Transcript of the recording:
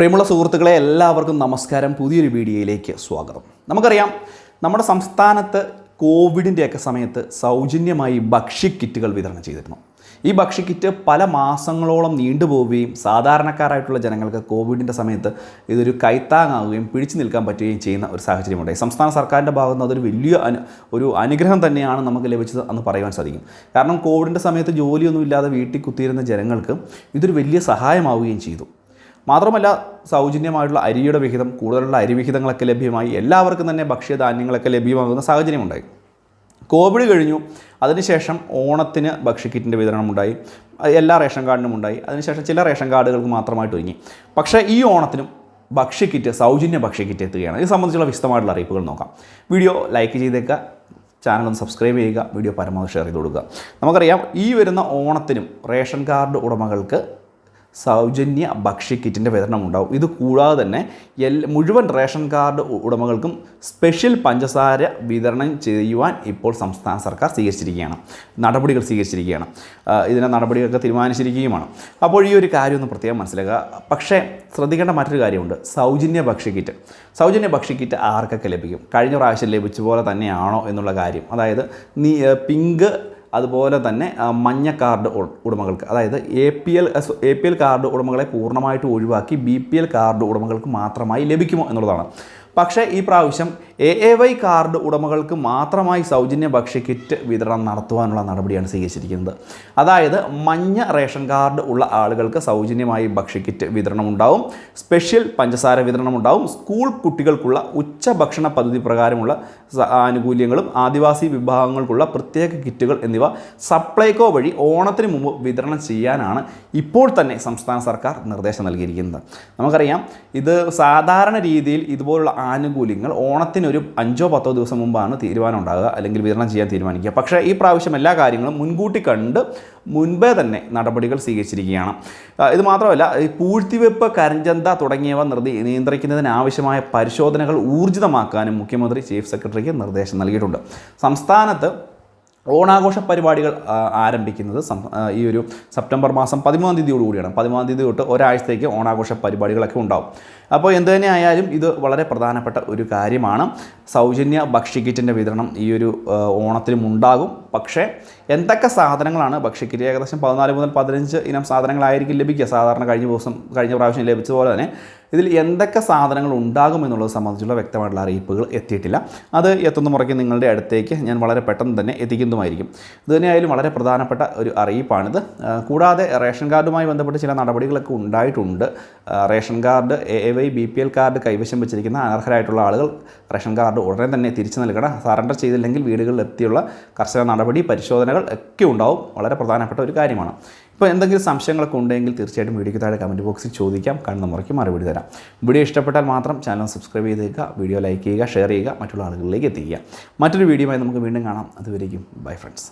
പ്രിയമുള്ള സുഹൃത്തുക്കളെ, എല്ലാവർക്കും നമസ്കാരം. പുതിയൊരു വീഡിയോയിലേക്ക് സ്വാഗതം. നമുക്കറിയാം, നമ്മുടെ സംസ്ഥാനത്ത് കോവിഡിൻ്റെയൊക്കെ സമയത്ത് സൗജന്യമായി ഭക്ഷ്യക്കിറ്റുകൾ വിതരണം ചെയ്തിരുന്നു. ഈ ഭക്ഷ്യക്കിറ്റ് പല മാസങ്ങളോളം നീണ്ടുപോവുകയും സാധാരണക്കാരായിട്ടുള്ള ജനങ്ങൾക്ക് കോവിഡിൻ്റെ സമയത്ത് ഇതൊരു കൈത്താങ്ങാവുകയും പിടിച്ചു നിൽക്കാൻ പറ്റുകയും ചെയ്യുന്ന ഒരു സാഹചര്യമുണ്ടായി. സംസ്ഥാന സർക്കാരിൻ്റെ ഭാഗത്ത് നിന്ന് അതൊരു വലിയ ഒരു അനുഗ്രഹം തന്നെയാണ് നമുക്ക് ലഭിച്ചത് എന്ന് പറയുവാൻ സാധിക്കും. കാരണം കോവിഡിൻ്റെ സമയത്ത് ജോലിയൊന്നുമില്ലാതെ വീട്ടിൽ കുത്തിയിരുന്ന ജനങ്ങൾക്ക് ഇതൊരു വലിയ സഹായമാവുകയും ചെയ്തു. മാത്രമല്ല, സൗജന്യമായിട്ടുള്ള അരിയുടെ വിഹിതം, കൂടുതലുള്ള അരിവിഹിതങ്ങളൊക്കെ ലഭ്യമായി. എല്ലാവർക്കും തന്നെ ഭക്ഷ്യധാന്യങ്ങളൊക്കെ ലഭ്യമാകുന്ന സാഹചര്യമുണ്ടായി. കോവിഡ് കഴിഞ്ഞു. അതിനുശേഷം ഓണത്തിന് ഭക്ഷ്യക്കിറ്റിൻ്റെ വിതരണമുണ്ടായി. എല്ലാ റേഷൻ കാർഡിനും ഉണ്ടായി. അതിനുശേഷം ചില റേഷൻ കാർഡുകൾക്ക് മാത്രമായിട്ട് ഒരുങ്ങി. പക്ഷേ ഈ ഓണത്തിനും ഭക്ഷ്യക്കിറ്റ്, സൗജന്യ ഭക്ഷ്യക്കിറ്റ് എത്തുകയാണ്. ഇത് സംബന്ധിച്ചുള്ള വിശദമായിട്ടുള്ള അറിയിപ്പുകൾ നോക്കാം. വീഡിയോ ലൈക്ക് ചെയ്തേക്കുക, ചാനലൊന്ന് സബ്സ്ക്രൈബ് ചെയ്യുക, വീഡിയോ പരമാവധി ഷെയർ ചെയ്ത് കൊടുക്കുക. നമുക്കറിയാം, ഈ വരുന്ന ഓണത്തിനും റേഷൻ കാർഡ് ഉടമകൾക്ക് സൗജന്യ ഭക്ഷ്യക്കിറ്റിൻ്റെ വിതരണം ഉണ്ടാവും. ഇത് കൂടാതെ തന്നെ മുഴുവൻ റേഷൻ കാർഡ് ഉടമകൾക്കും സ്പെഷ്യൽ പഞ്ചസാര വിതരണം ചെയ്യുവാൻ ഇപ്പോൾ സംസ്ഥാന സർക്കാർ നടപടികൾ സ്വീകരിച്ചിരിക്കുകയാണ്. ഇതിൻ്റെ നടപടികളൊക്കെ തീരുമാനിച്ചിരിക്കുകയുമാണ്. അപ്പോൾ ഈ ഒരു കാര്യം ഒന്ന് പ്രത്യേകം മനസ്സിലാക്കുക. പക്ഷേ ശ്രദ്ധിക്കേണ്ട മറ്റൊരു കാര്യമുണ്ട്. സൗജന്യ ഭക്ഷ്യക്കിറ്റ് ആർക്കൊക്കെ ലഭിക്കും? കഴിഞ്ഞ പ്രാവശ്യം ലഭിച്ച പോലെ തന്നെയാണോ എന്നുള്ള കാര്യം. അതായത് പിങ്ക്, അതുപോലെ തന്നെ മഞ്ഞ കാർഡ് ഉടമകൾക്ക്, അതായത് എ പി എൽ കാർഡ് ഉടമകളെ പൂർണ്ണമായിട്ട് ഒഴിവാക്കി BPL കാർഡ് ഉടമകൾക്ക് മാത്രമായി ലഭിക്കുമോ എന്നുള്ളതാണ്. പക്ഷേ ഈ പ്രാവശ്യം AAY കാർഡ് ഉടമകൾക്ക് മാത്രമായി സൗജന്യ ഭക്ഷ്യക്കിറ്റ് വിതരണം നടത്തുവാനുള്ള നടപടിയാണ് സ്വീകരിച്ചിരിക്കുന്നത്. അതായത് മഞ്ഞ റേഷൻ കാർഡ് ഉള്ള ആളുകൾക്ക് സൗജന്യമായി ഭക്ഷ്യക്കിറ്റ് വിതരണം ഉണ്ടാവും. സ്പെഷ്യൽ പഞ്ചസാര വിതരണം ഉണ്ടാവും. സ്കൂൾ കുട്ടികൾക്കുള്ള ഉച്ചഭക്ഷണ പദ്ധതി പ്രകാരമുള്ള ആനുകൂല്യങ്ങളും ആദിവാസി വിഭാഗങ്ങൾക്കുള്ള പ്രത്യേക കിറ്റുകൾ എന്നിവ സപ്ലൈകോ വഴി ഓണത്തിന് മുമ്പ് വിതരണം ചെയ്യാനാണ് ഇപ്പോൾ തന്നെ സംസ്ഥാന സർക്കാർ നിർദ്ദേശം നൽകിയിരിക്കുന്നത്. നമുക്കറിയാം, ഇത് സാധാരണ രീതിയിൽ ഇതുപോലുള്ള ആനുകൂല്യങ്ങൾ ഓണത്തിന് ഒരു 5-10 ദിവസം മുമ്പാണ് തീരുമാനം ഉണ്ടാകുക, അല്ലെങ്കിൽ വിതരണം ചെയ്യാൻ തീരുമാനിക്കുക. പക്ഷേ ഈ പ്രാവശ്യം എല്ലാ കാര്യങ്ങളും മുൻകൂട്ടി കണ്ട് മുൻപേ തന്നെ നടപടികൾ സ്വീകരിച്ചിരിക്കുകയാണ്. ഇത് മാത്രമല്ല, ഈ പൂഴ്ത്തിവെപ്പ്, കരിഞ്ചന്ത തുടങ്ങിയവ നിയന്ത്രിക്കുന്നതിനാവശ്യമായ പരിശോധനകൾ ഊർജിതമാക്കാനും മുഖ്യമന്ത്രി ചീഫ് സെക്രട്ടറിക്ക് നിർദ്ദേശം നൽകിയിട്ടുണ്ട്. സംസ്ഥാനത്ത് ഓണാഘോഷ പരിപാടികൾ ആരംഭിക്കുന്നത് ഈ ഒരു സെപ്റ്റംബർ മാസം 13-ാം തീയതിയോടുകൂടിയാണ്. 13-ാം തീയതി തൊട്ട് ഒരാഴ്ചത്തേക്ക് ഓണാഘോഷ പരിപാടികളൊക്കെ ഉണ്ടാവും. അപ്പോൾ എന്തു തന്നെ ആയാലും ഇത് വളരെ പ്രധാനപ്പെട്ട ഒരു കാര്യമാണ്. സൗജന്യ ഭക്ഷ്യക്കിറ്റിൻ്റെ വിതരണം ഈ ഒരു ഓണത്തിനും ഉണ്ടാകും. പക്ഷേ എന്തൊക്കെ സാധനങ്ങളാണ് ഭക്ഷ്യക്കിറ്റ്? ഏകദേശം 14 മുതൽ 15 ഇനം സാധനങ്ങളായിരിക്കും ലഭിക്കുക. സാധാരണ കഴിഞ്ഞ പ്രാവശ്യം ലഭിച്ചതുപോലെ തന്നെ ഇതിൽ എന്തൊക്കെ സാധനങ്ങൾ ഉണ്ടാകും എന്നുള്ളത് സംബന്ധിച്ചുള്ള വ്യക്തമായിട്ടുള്ള അറിയിപ്പുകൾ എത്തിയിട്ടില്ല. അത് എത്തുന്ന മുറയ്ക്ക് നിങ്ങളുടെ അടുത്തേക്ക് ഞാൻ വളരെ പെട്ടെന്ന് തന്നെ എത്തിക്കുന്നതുമായിരിക്കും. ഇത് തന്നെയായാലും വളരെ പ്രധാനപ്പെട്ട ഒരു അറിയിപ്പാണിത്. കൂടാതെ റേഷൻ കാർഡുമായി ബന്ധപ്പെട്ട് ചില നടപടികളൊക്കെ ഉണ്ടായിട്ടുണ്ട്. Ration card, AAY, BPL card കൈവശം വെച്ചിരിക്കുന്ന അനർഹരായിട്ടുള്ള ആളുകൾ റേഷൻ കാർഡ് ഉടനെ തന്നെ തിരിച്ചു നൽകണം. സറണ്ടർ ചെയ്തില്ലെങ്കിൽ വീടുകളിൽ എത്തിയുള്ള കർശന നടപടി, പരിശോധനകൾ ഒക്കെ ഉണ്ടാവും. വളരെ പ്രധാനപ്പെട്ട ഒരു കാര്യമാണ്. ഇപ്പോൾ എന്തെങ്കിലും സംശയങ്ങളൊക്കെ ഉണ്ടെങ്കിൽ തീർച്ചയായിട്ടും വീഡിയോയ്ക്ക് താഴെ കമൻറ്റ് ബോക്സിൽ ചോദിക്കാം. കാണുന്ന മുറയ്ക്ക് മറുപടി തരാം. വീഡിയോ ഇഷ്ടപ്പെട്ടാൽ മാത്രം ചാനൽ സബ്സ്ക്രൈബ് ചെയ്തേക്കുക, വീഡിയോ ലൈക്ക് ചെയ്യുക, ഷെയർ ചെയ്യുക, മറ്റുള്ള ആളുകളിലേക്ക് എത്തിക്കുക. മറ്റൊരു വീഡിയോയുമായി നമുക്ക് വീണ്ടും കാണാം. അതുവരേക്കും ബൈ ഫ്രണ്ട്സ്.